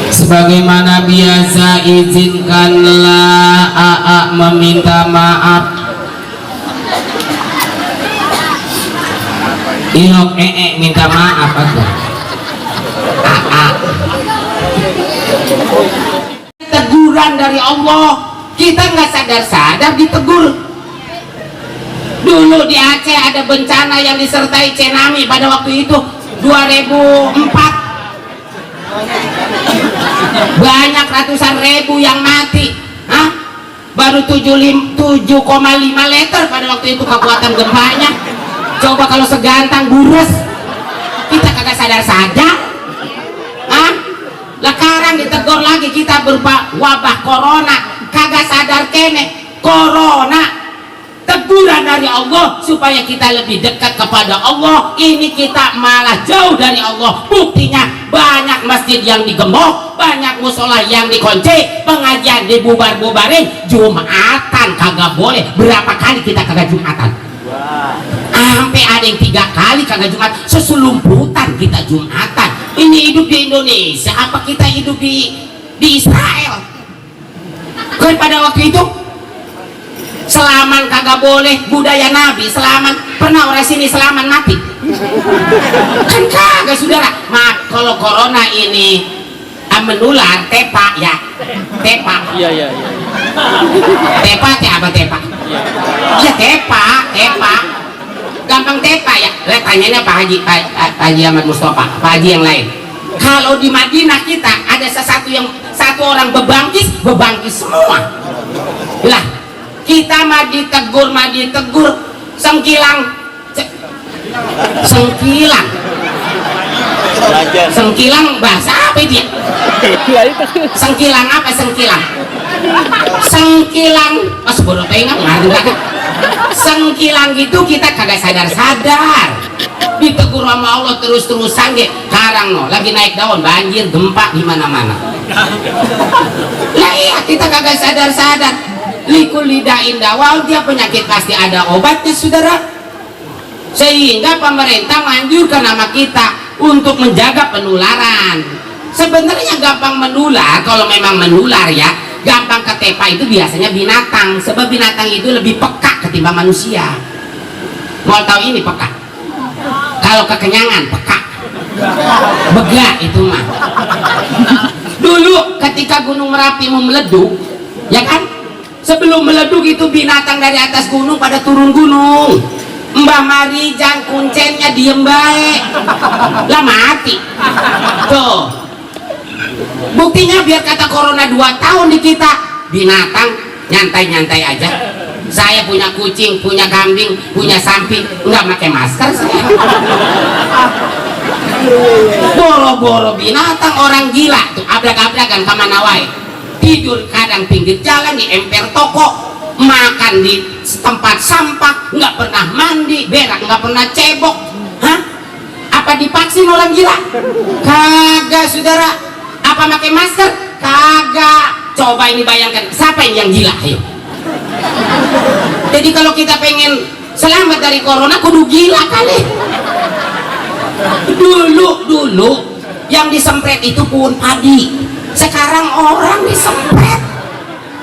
Sebagaimana biasa, izinkanlah AA meminta maaf. Ilok minta maaf aku. AA. Teguran dari Allah, kita nggak sadar-sadar ditegur. Dulu di Aceh ada bencana yang disertai tsunami pada waktu itu 2004. Banyak ratusan ribu yang mati. Hah? Baru 7,5 liter pada waktu itu kekuatan gempanya. Coba kalau segantang gures, kita kagak sadar-sadar. Hah? Sekarang ditegur lagi kita berupa wabah corona, kagak sadar kene corona. Teguran dari Allah supaya kita lebih dekat kepada Allah. Ini kita malah jauh dari Allah. Buktinya banyak masjid yang digembok, banyak musola yang dikunci, pengajian dibubar-bubarin, Jumatan kagak boleh. Berapa kali kita kagak Jumatan? Sampai ada yang 3 kali kagak Jumat. Seselumputan kita Jumatan. Ini hidup di Indonesia apa kita hidup di Israel? Kan pada waktu itu selaman kagak boleh, budaya Nabi selaman. Pernah orang sini selaman mati? Kan kagak, saudara. Kalau corona ini menular, tepak ya, tepak. Iya. Tepak ya apa tepak? Iya tepak. Gampang tepak ya. Lihat tanyanya Pak Haji Ahmad Mustafa, Pak Haji yang lain. Kalau di Madinah kita ada satu orang bebangkis semua. Lah, kita mah ditegur sengkilang bahasa apa dia? Sengkilang mas bodoh pengen sengkilang gitu kita kagak sadar ditegur sama Allah terus-terusan ge. Karang no lagi naik daun, banjir, gempa di mana-mana. Lah iya, kita kagak sadar likul lidain dawal, dia penyakit pasti ada obatnya, saudara. Sehingga pemerintah menganjurkan nama kita untuk menjaga penularan. Sebenarnya gampang menular, kalau memang menular ya, gampang ketepa itu biasanya binatang, sebab binatang itu lebih peka ketimbang manusia. Mau tahu ini peka? Kalau kekenyangan peka, bega itu mah. Dulu ketika Gunung Merapi mau meleduk, ya kan? Sebelum meleduk itu binatang dari atas gunung pada turun gunung. Mbah Marijan kuncennya diem baik, lah mati. Tuh, buktinya biar kata corona 2 tahun di kita, binatang nyantai-nyantai aja. Saya punya kucing, punya kambing, punya sapi, nggak pakai masker saya. Boro-boro binatang, orang gila tuh abrak-abrakan kemana wae. Tidur kadang pinggir jalan, di emper toko, makan di tempat sampah, nggak pernah mandi, berak nggak pernah cebok. Hah? Apa divaksin orang gila? Kagak, saudara. Apa pakai masker? Kagak. Coba ini bayangkan, siapa yang gila? Ayo. Jadi kalau kita pengen selamat dari corona, kudu gila kali. Dulu yang disempret itu pohon padi. Sekarang orang disempret.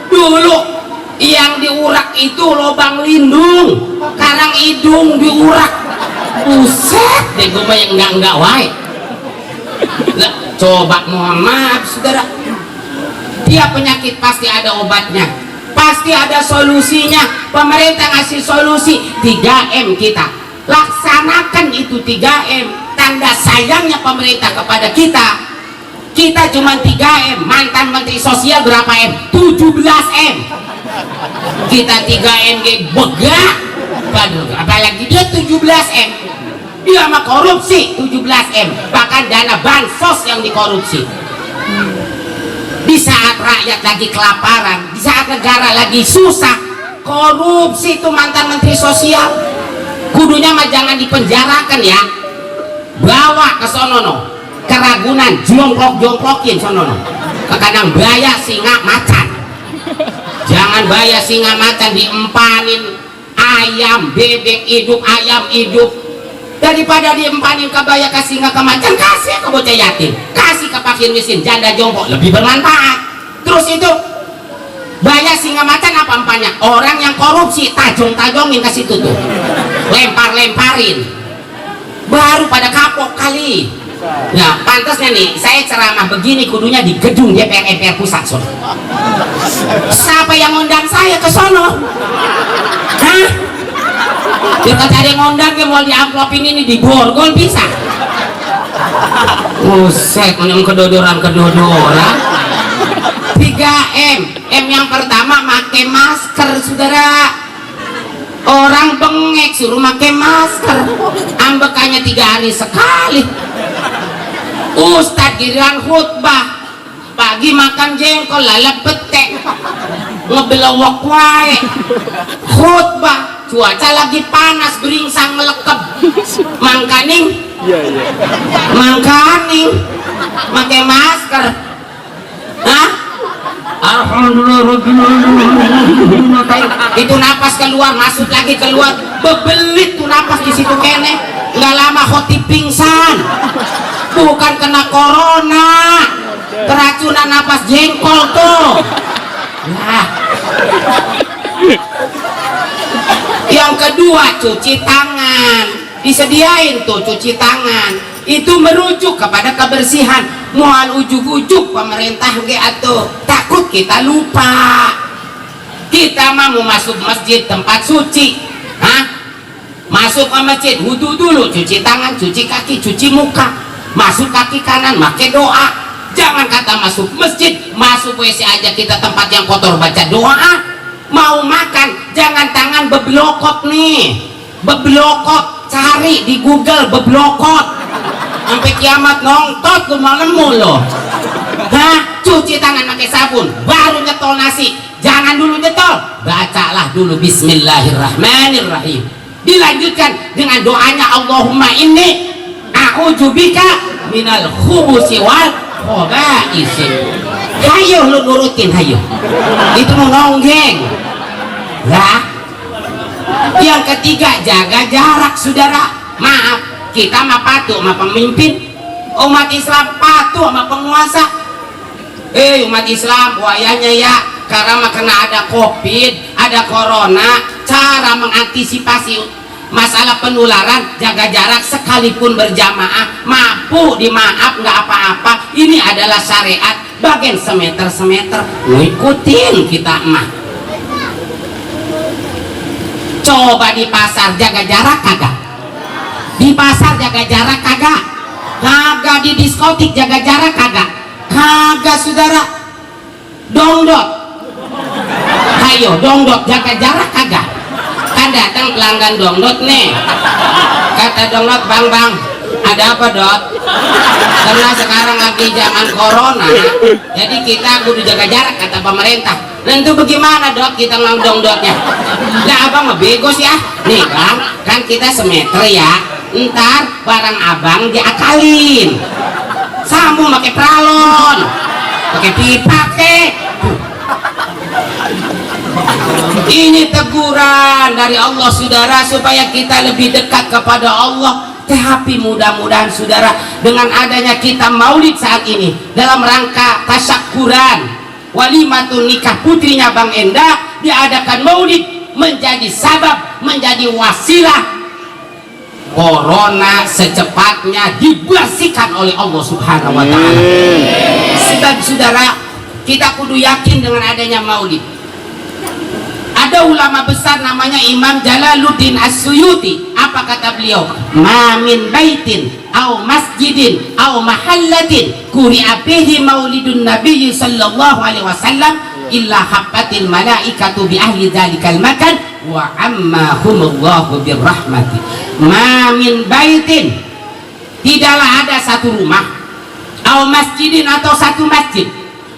Dulu yang diurak itu lubang lindung, karang hidung diurak. Buset deh, gue bayang enggak wae. Coba mohon maaf saudara, tiap penyakit pasti ada obatnya, pasti ada solusinya. Pemerintah ngasih solusi 3M, kita laksanakan itu 3M. Tanda sayangnya pemerintah kepada kita. Kita cuma 3M, mantan Menteri Sosial berapa M? 17M. Kita 3M begak, apalagi dia 17M. Dia mah korupsi 17M, bahkan dana bansos yang dikorupsi. Di saat rakyat lagi kelaparan, di saat negara lagi susah, korupsi itu mantan Menteri Sosial. Kudunya mah jangan dipenjarakan ya, bawa ke sonono, ke Ragunan, jongklok-jongklokin sonono, ke kandang buaya, singa, macan. Jangan buaya, singa, macan diempanin ayam, bebek hidup, ayam hidup, daripada diempanin ke baya kasih nggak ke macan, kasih ke bocah yatim, kasih ke fakir miskin, janda jompo, lebih bermanfaat. Terus itu banyak singa macan apa empanya? Orang yang korupsi tajong-tajongin ke situ tuh, lempar-lemparin, baru pada kapok kali. Ya pantasnya nih saya ceramah begini kudunya di gedung DPR MPR pusat. So. Siapa yang ngundang saya ke sono? Hah? Biar kata ada yang ngundang ke mau diamplopin ini di borgol bisa. Buset, yang kedodoran 3M. M yang pertama make masker, saudara. Orang bengek suruh make masker, ambekannya 3 hari sekali. Ustadz giliran khutbah pagi makan jengkol lalap petek ngebelowok wae, khutbah cuaca lagi panas beringsang melekep, mangkaning mangkaning make masker. Hah? Alhamdulillah itu napas keluar masuk lagi keluar, bebelit tuh napas di situ kene, nggak lama khotib pingsan, bukan kena corona, keracunan napas jengkol tuh. Nah. Yang kedua cuci tangan, disediain tuh cuci tangan, itu merujuk kepada kebersihan. Mual ujuk-ujuk pemerintah ge atuh, takut kita lupa. Kita mah mau masuk masjid tempat suci, hah? Masuk ke masjid wudu dulu, cuci tangan, cuci kaki, cuci muka, masuk kaki kanan make doa. Jangan kata masuk masjid, masuk WC aja kita tempat yang kotor baca doa. Mau makan jangan tangan beblokot nih, beblokot, cari di Google beblokot sampai kiamat nongtot lu mau nemu loh. Hah? Cuci tangan pakai sabun baru nyetol nasi, jangan dulu nyetol, bacalah dulu bismillahirrahmanirrahim, dilanjutkan dengan doanya Allahumma inni a'udzubika minal khubusi wal khaba'isi. Hayo lu nurutin, hayo itu mau nonggeng lah. Yang ketiga jaga jarak, saudara. Maaf, kita mah patuh sama pemimpin, umat Islam patuh sama penguasa. Umat Islam buayanya ya, karena kena ada covid, ada corona, cara mengantisipasi masalah penularan jaga jarak sekalipun berjamaah, mampu dimaaf nggak apa-apa, ini adalah syariat, bagian semeter ngikutin kita mah. Coba di pasar jaga jarak kagak, di pasar jaga jarak kagak, kagak di diskotik jaga jarak kagak, kagak saudara. Dongdot, ayo dongdot jaga jarak kagak. Kan datang pelanggan dongdot nih, kata dongdot, bang ada apa dot? Karena sekarang lagi zaman corona, jadi kita kudu jaga jarak kata pemerintah. Nah itu bagaimana dot kita dongdotnya? Nah abang mah bego sih ya. Nih bang, kan kita semeter ya, ntar barang abang diakalin, sambung pakai pralon, pakai pipa ke. Ini teguran dari Allah saudara, supaya kita lebih dekat kepada Allah. Tapi mudah-mudahan saudara, dengan adanya kita maulid saat ini dalam rangka tasyakuran walimatun nikah putrinya Bang Enda, diadakan maulid menjadi sabab, menjadi wasilah corona secepatnya dibersihkan oleh Allah Subhanahu wa taala. Sebab saudara, kita kudu yakin dengan adanya maulid. Ada ulama besar namanya Imam Jalaluddin As-Suyuti, apa kata beliau? Ma min baitin au masjidin au mahallatin quri'a fihi maulidun nabiy sallallahu alaihi wasallam illa habbatil malaikatu bi ahli dzalikal makan wa ammahumullahu birrahmati. Ma min baitin, tidaklah ada satu rumah, au masjidin atau satu masjid,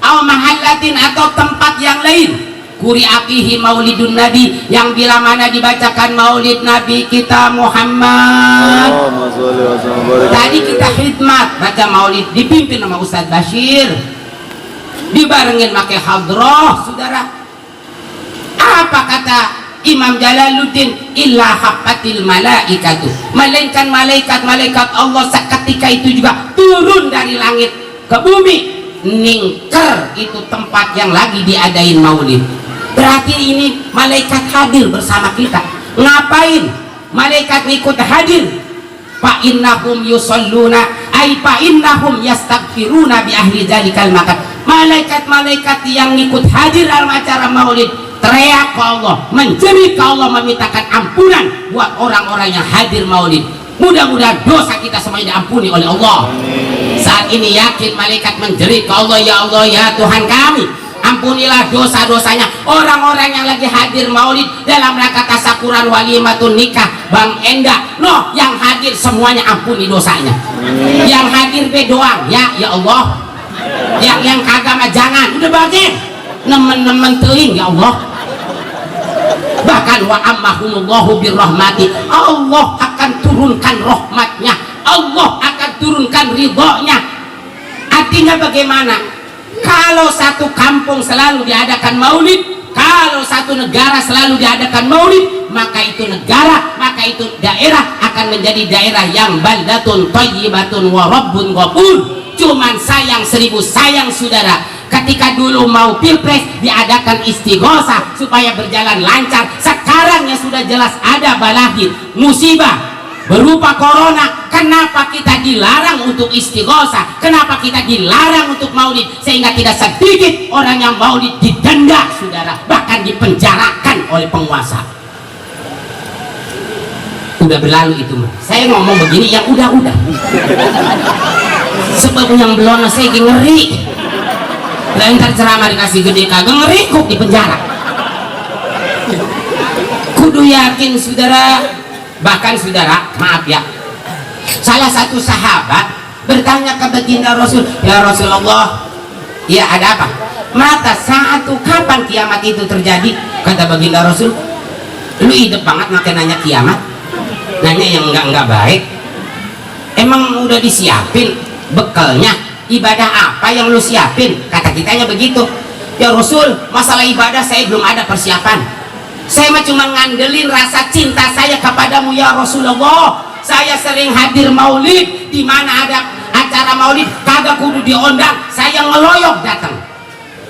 au mahallatin atau tempat yang lain, kuri'afihi maulidun nabi, yang bila mana dibacakan maulid nabi kita Muhammad. Tadi kita khidmat baca maulid dipimpin sama Ustadz Bashir, dibarengin pakai hadroh saudara. Apa kata Imam Jalaluddin, illa haffatil malaikatu, melainkan malaikat Allah seketika itu juga turun dari langit ke bumi, ningker itu tempat yang lagi diadain maulid. Berarti ini malaikat hadir bersama kita. Ngapain malaikat ikut hadir? Fa innahum yusalluna ay fa innahum yastaghfiruna bi ahli zalikal makan. Malaikat-malaikat yang ikut hadir dalam acara maulid teriak ke Allah, menjerit ke Allah, memintakan ampunan buat orang-orang yang hadir maulid. Mudah-mudahan dosa kita semuanya diampuni oleh Allah. Saat ini yakin malaikat menjerit ke Allah, ya Allah ya Tuhan kami, ampunilah dosa-dosanya orang-orang yang lagi hadir maulid dalam rangka tasakuran walimatun nikah Bang Enda. Noh, yang hadir semuanya ampuni dosanya. Yang hadir be doang ya Allah. Yang kagak mah jangan, udah bagian nemen-nemen teing ya Allah. Bahkan wa ammahumullahu birrahmati, Allah akan turunkan rahmatnya, Allah akan turunkan ridhonya. Artinya bagaimana? Kalau satu kampung selalu diadakan maulid, kalau satu negara selalu diadakan maulid, maka itu negara, maka itu daerah akan menjadi daerah yang baldatun thayyibatun wa rabbun ghafur. Cuman sayang 1000 sayang saudara, ketika dulu mau pilpres diadakan istighosah supaya berjalan lancar. Sekarang yang sudah jelas ada balahir musibah berupa corona, kenapa kita dilarang untuk istighosah? Kenapa kita dilarang untuk maulid? Sehingga tidak sedikit orang yang maulid didenda saudara, bahkan dipenjarakan oleh penguasa. Udah berlalu itu mah. Saya ngomong begini yang udah-udah. Sebab yang belum saya ngeri. Lantar ceramah dikasih gede kagak ngeri, kok di penjara. Kudu yakin saudara. Bahkan saudara, maaf ya, salah satu sahabat bertanya ke baginda Rasul, ya Rasulullah, ya ada apa? Mata satu kapan kiamat itu terjadi? Kata baginda Rasul, lu hidup banget makin nanya kiamat, nanya yang enggak baik. Emang udah disiapin bekalnya? Ibadah apa yang lu siapin? Kata kitanya begitu. Ya Rasul, masalah ibadah saya belum ada persiapan. Saya mah cuma ngandelin rasa cinta saya kepadamu ya Rasulullah. Saya sering hadir maulid, di mana ada acara maulid kagak kudu diundang, saya ngeloyok datang.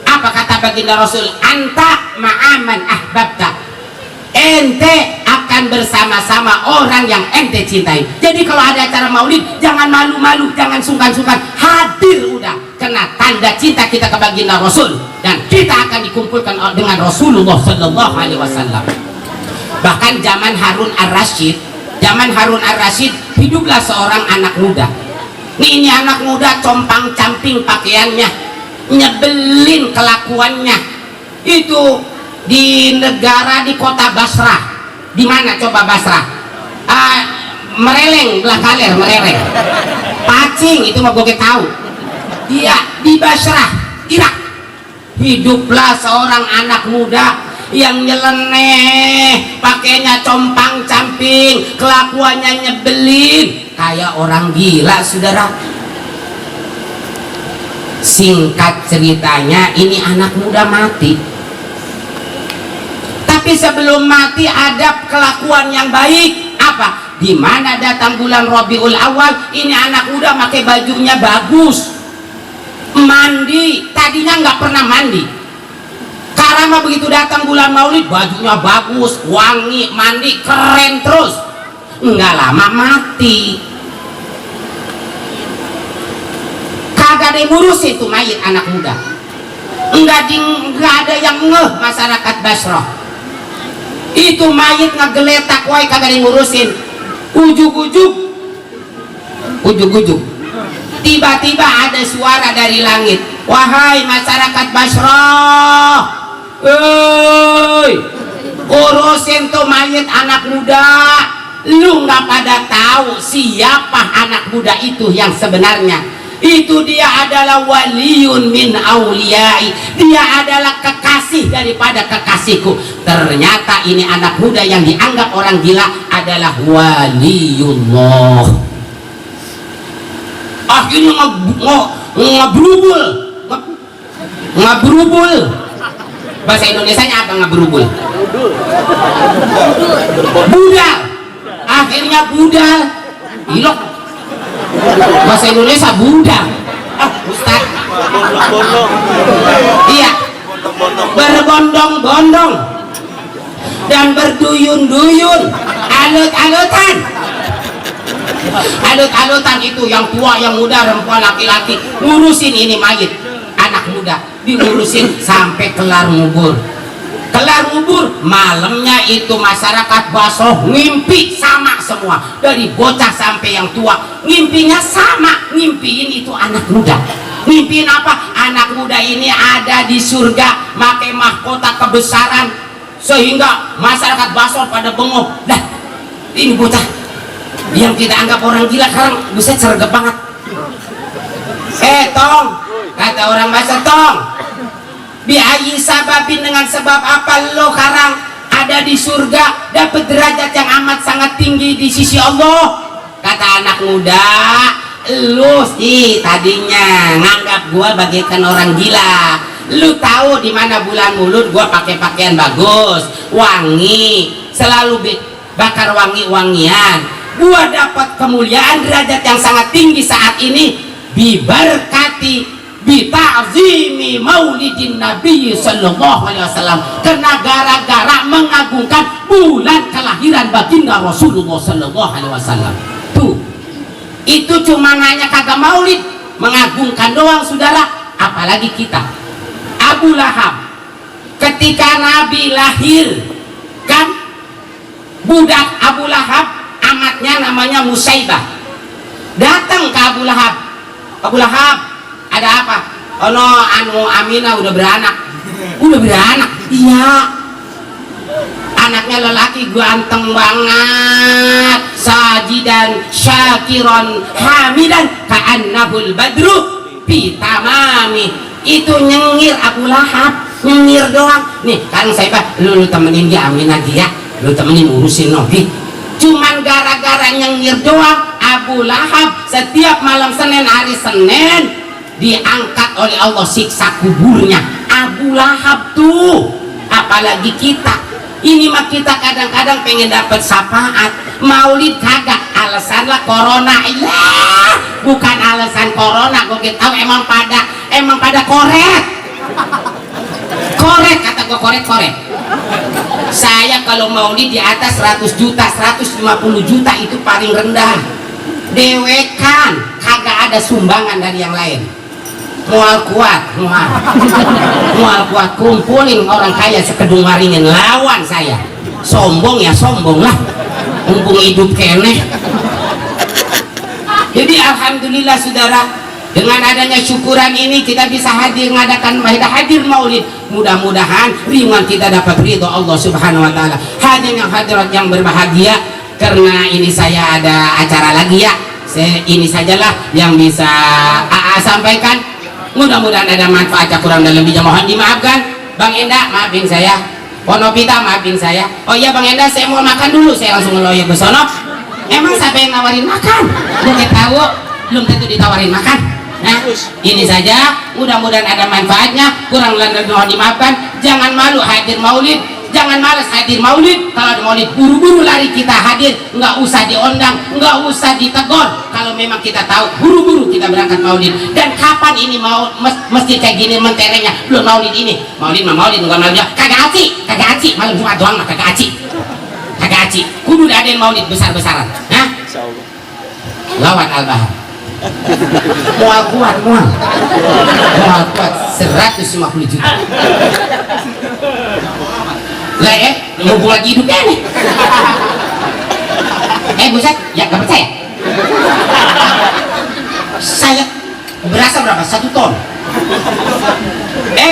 Apa kata baginda Rasul? Anta ma'aman ahbabta, ente akan bersama-sama orang yang ente cintai. Jadi kalau ada acara maulid jangan malu-malu, jangan sungkan-sungkan, hadir udah, kena tanda cinta kita ke baginda Rasul, dan kita akan dikumpulkan dengan Rasulullah Sallallahu Alaihi Wasallam. Bahkan zaman Harun Ar-Rasyid hiduplah seorang anak muda. Ini anak muda compang-camping pakaiannya, nyebelin kelakuannya. Itu di negara, di kota Basrah. Di mana coba Basrah? Mereleng, belah kaler, mereleng. Pacing itu mah gue tahu. Dia di Basrah, Irak. Hiduplah seorang anak muda yang nyeleneh, pakainya compang-camping, kelakuannya nyebelin, kayak orang gila saudara. Singkat ceritanya, ini anak muda mati. Tapi sebelum mati ada kelakuan yang baik. Apa? Di mana datang bulan Rabiul Awal, ini anak muda pakai bajunya bagus, mandi, tadinya nggak pernah mandi. Karena begitu datang bulan Maulid, bajunya bagus, wangi, mandi, keren terus. Nggak lama mati. Kagak ada yang ngurusin tuh mayit anak muda. Nggak ada yang ngeh masyarakat Basrah. Itu mayit ngegeletak, woy, kagak ada yang ngurusin. Ujuk-ujuk, tiba-tiba ada suara dari langit, wahai masyarakat Basrah, urusin tuh mayit anak muda. Lu nggak pada tahu siapa anak muda itu yang sebenarnya? Itu dia adalah waliyun min auliyai, dia adalah kekasih daripada kekasihku. Ternyata ini anak muda yang dianggap orang gila adalah waliullah. Akhirnya ngabrubul. Bahasa Indonesianya apa ngabrubul? budal, akhirnya budal ilok, bahasa Indonesia budal. Ustaz, iya, berbondong-bondong dan berduyun-duyun, alut-alutan. Alut-alutan itu yang tua, yang muda, perempuan, laki-laki ngurusin ini mayit anak muda, diurusin sampai kelar ngubur. Kelar ngubur, malamnya itu masyarakat Baso ngimpi sama semua, dari bocah sampai yang tua ngimpinya sama, ngimpiin itu anak muda. Ngimpiin apa? Anak muda ini ada di surga, pakai mahkota kebesaran, sehingga masyarakat Baso pada bengong. Dah, ini bocah yang kita anggap orang gila sekarang bisa sergap banget. Tong, kata orang Baso, tong, biayi sababin, dengan sebab apa lo sekarang ada di surga, dapat derajat yang amat sangat tinggi di sisi Allah. Kata anak muda, lu sih tadinya nganggap gua bagaikan orang gila. Lu tahu di mana bulan mulut gua pakai pakaian bagus, wangi, selalu bakar wangi-wangian. Gua dapat kemuliaan, derajat yang sangat tinggi saat ini biberkati bita'zimi maulidin Nabi sallallahu alaihi wasallam, karena gara-gara mengagungkan bulan kelahiran baginda Rasulullah sallallahu alaihi wasallam. Tuh, itu cuma hanya kagak maulid, mengagungkan doang saudara, apalagi kita. Abu Lahab ketika Nabi lahir, kan budak Abu Lahab, amatnya namanya Musaibah, datang ke Abu Lahab. Abu Lahab, ada apa? Oh no, Aminah udah beranak. Udah beranak? Iya. Anaknya lelaki ganteng banget, sajidan syakiron hamidan ka'annahul badru pitamami. Itu nyengir Abu Lahab, nyengir doang. Nih kan saya pak, lu temenin dia Aminah dia, lu temenin urusin Nabi. Cuman gara-gara nyengir doang, Abu Lahab setiap malam Senin, hari Senin diangkat oleh Allah siksa kuburnya. Abu Lahab tuh, apalagi kita ini mah, kita kadang-kadang pengen dapat syafaat, maulid kagak, alasanlah corona. Iya, bukan alasan corona, gue tahu emang pada koret, kata gue koret. Saya kalau maulid di atas 100 juta, 150 juta itu paling rendah. Dewekan, kagak ada sumbangan dari yang lain. Mual kuat, kumpulin orang kaya sekedung waringin, lawan saya. Sombong ya sombong lah, mumpung hidup keneh. Jadi alhamdulillah saudara, dengan adanya syukuran ini kita bisa mengadakan hadir maulid. Mudah-mudahan ringan kita dapat ridho Allah subhanahu wa ta'ala. Hadirin yang hadirat yang berbahagia, karena ini saya ada acara lagi ya, ini sajalah yang bisa AA sampaikan. Mudah-mudahan ada manfaatnya, kurang dan lebihnya mohon dimaafkan. Bang Enda maafin saya, Ponopita maafin saya. Oh iya Bang Enda, saya mau makan dulu, saya langsung ngeloyok ke sono. Emang siapa yang nawarin makan? Udah tahu, belum tentu ditawarin makan. Nah, ini saja, mudah-mudahan ada manfaatnya, kurang dan lebih mohon dimaafkan. Jangan malu hadir maulid, jangan malas hadir maulid. Kalau ada maulid, buru-buru lari kita hadir, nggak usah diundang, nggak usah ditegur. Kalau memang kita tahu, buru-buru kita berangkat maulid. Dan kapan ini mau mesti kayak gini menterengnya, belum maulid ini, maulid bukan maulid, kagak aci, malam Jumat doang mah kagak aci, kudu adain maulid besar-besaran. Nah, lawan Al-Bahar. Mual kuat 150 juta lah ya, ngumpul lagi hidupnya nih. Buset, ya gak percaya saya berasa berapa? 1 ton.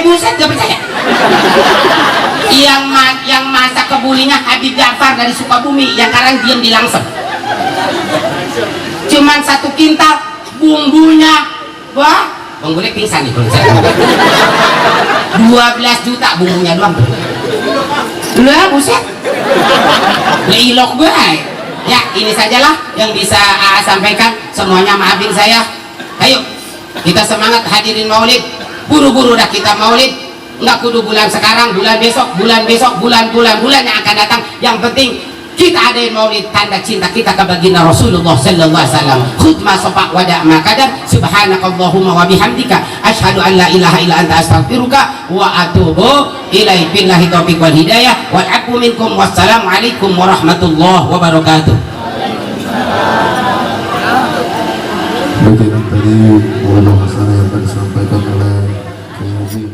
Buset, gak percaya. Yang masak kebulinya Habib Ja'far dari Sukabumi, yang sekarang diam di Langsem, cuman 1 kintal bumbunya. Wah, Bang Gulek pingsan nih kalau saya 12 juta bumbunya doang. Lah buset, ilok gue. Ya ini sajalah yang bisa AA sampaikan. Semuanya maafin saya. Ayo kita semangat hadirin maulid. Buru-buru dah kita maulid. nggak kudu bulan sekarang, bulan besok, bulan yang akan datang. Yang penting kita ada yang maulid, tanda cinta kita ke baginda Rasulullah sallallahu alaihi wasallam. Khutmah sopak wada makadar. Subhanakallahumma wa bihamdika asyhadu an la ilaha illa anta astaghfiruka wa atubu ilaik. Billahi taufiq wal hidayah wal afu minkum. Wassalamu alaikum warahmatullahi wabarakatuh. Bagian tadi mulai bahasa yang tadi disampaikan oleh Kiai